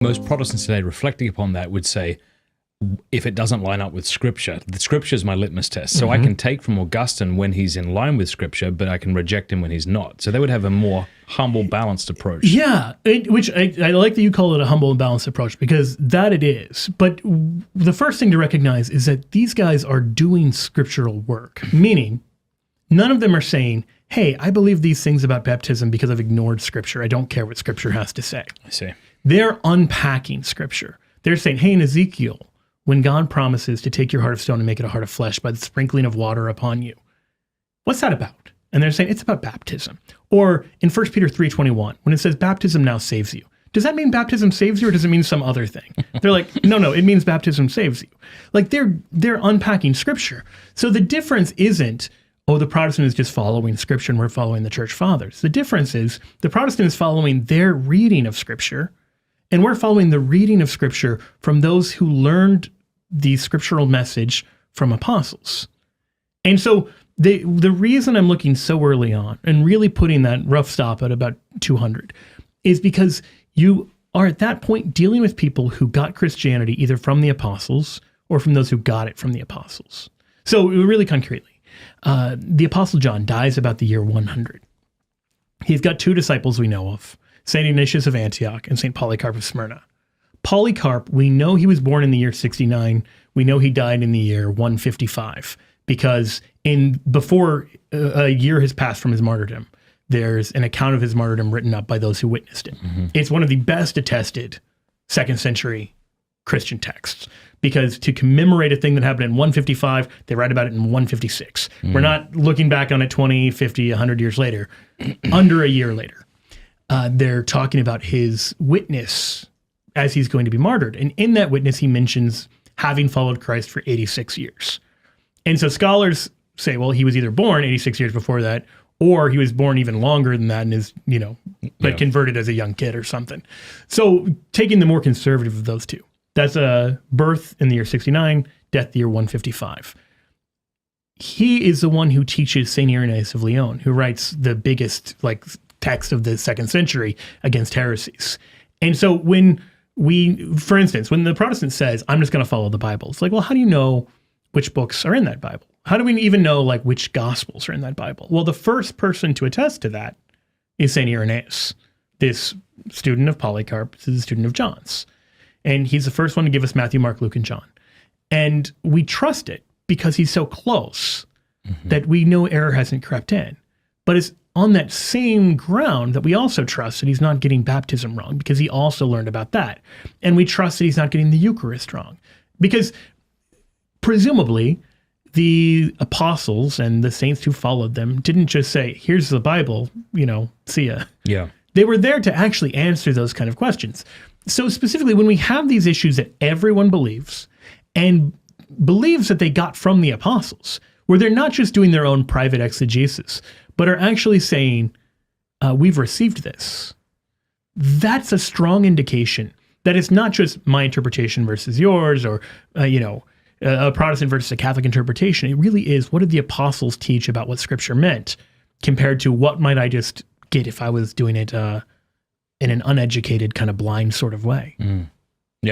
Most Protestants today, reflecting upon that, would say, if it doesn't line up with Scripture, the Scripture is my litmus test. So I can take from Augustine when he's in line with Scripture, but I can reject him when he's not. So they would have a more humble, balanced approach. Yeah, which I like that you call it a humble and balanced approach, because that it is. But the first thing to recognize is that these guys are doing scriptural work, meaning none of them are saying, hey, I believe these things about baptism because I've ignored Scripture. I don't care what Scripture has to say. I see. They're unpacking Scripture. They're saying, hey, in Ezekiel, when God promises to take your heart of stone and make it a heart of flesh by the sprinkling of water upon you, what's that about? And they're saying it's about baptism. Or in 1 Peter 3:21, when it says baptism now saves you, does that mean baptism saves you, or does it mean some other thing? They're like, no, it means baptism saves you. Like they're unpacking Scripture. So the difference isn't, oh, the Protestant is just following Scripture and we're following the Church Fathers. The difference is the Protestant is following their reading of Scripture, and we're following the reading of Scripture from those who learned the scriptural message from apostles. And so the reason I'm looking so early on and really putting that rough stop at about 200 is because you are at that point dealing with people who got Christianity either from the apostles or from those who got it from the apostles. So really concretely, the Apostle John dies about the year 100. He's got two disciples we know of, St. Ignatius of Antioch and St. Polycarp of Smyrna. Polycarp, we know he was born in the year 69. We know he died in the year 155 because before a year has passed from his martyrdom, there's an account of his martyrdom written up by those who witnessed it. Mm-hmm. It's one of the best attested 2nd century Christian texts because to commemorate a thing that happened in 155, they write about it in 156. Mm. We're not looking back on it 20, 50, 100 years later, under a year later. They're talking about his witness as he's going to be martyred. And in that witness, he mentions having followed Christ for 86 years. And so scholars say, well, he was either born 86 years before that, or he was born even longer than that and is, but converted as a young kid or something. So taking the more conservative of those two, that's a birth in the year 69, death the year 155. He is the one who teaches St. Irenaeus of Lyon, who writes the biggest text of the 2nd century against heresies. And so for instance, when the Protestant says, I'm just going to follow the Bible, it's like, well, how do you know which books are in that Bible? How do we even know which Gospels are in that Bible? Well, the first person to attest to that is St. Irenaeus, this student of Polycarp, this is a student of John's. And he's the first one to give us Matthew, Mark, Luke, and John. And we trust it because he's so close that we know error hasn't crept in. But it's on that same ground that we also trust that he's not getting baptism wrong because he also learned about that. And we trust that he's not getting the Eucharist wrong because presumably the apostles and the saints who followed them didn't just say, here's the Bible, see ya. Yeah. They were there to actually answer those kind of questions. So specifically, when we have these issues that everyone believes and believes that they got from the apostles, where they're not just doing their own private exegesis, but are actually saying, we've received this. That's a strong indication that it's not just my interpretation versus yours or, a Protestant versus a Catholic interpretation. It really is, what did the apostles teach about what Scripture meant compared to what might I just get if I was doing it in an uneducated kind of blind sort of way? Mm.